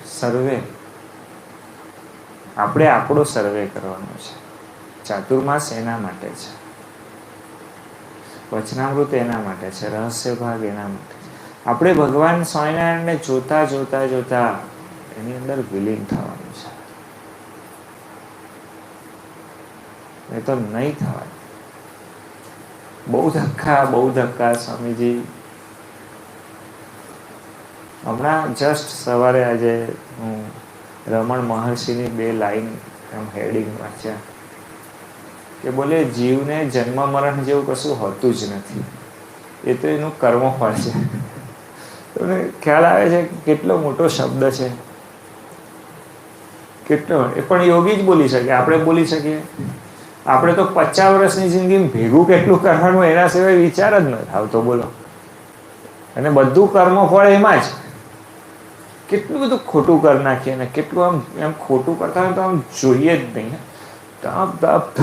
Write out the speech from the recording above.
સર્વે આપણે આપણો સર્વે કરવાનો છે. ચાતુર્માસ એના માટે છે, વચનામૃત એના માટે છે, રહસ્ય ભાગ એના માટે. આપણે ભગવાન સ્વામિનારાયણને જોતા જોતા જોતા એની અંદર વિલીન થવાનું છે. એ તો નહીં થવાય. બહુ ધક્કા સ્વામીજી. હમણાં જસ્ટ સવારે આજે હું રમણ મહર્ષિની 2 લાઈન એમ હેડિંગ વાંચ્યા કે બોલે જીવને જન્મ મરણ જેવું કશું હોતું જ નથી, એ તો એનું કર્મફળ છે. તમને ખ્યાલ આવે છે કેટલો મોટો શબ્દ છે, કેટલો. એ પણ યોગી જ બોલી શકે, આપણે બોલી શકીએ? આપણે તો 50 વર્ષની જિંદગીમાં ભેગું કેટલું કરવાનું એના સિવાય વિચાર જ નથી આવતો, બોલો. અને બધું કર્મફળ એમાં જ. કેટલું બધું ખોટું કરી નાખીએ ને કેટલું આમ એમ ખોટું કરતા હોય તો આમ જોઈએ જ નહીં. તપ તપ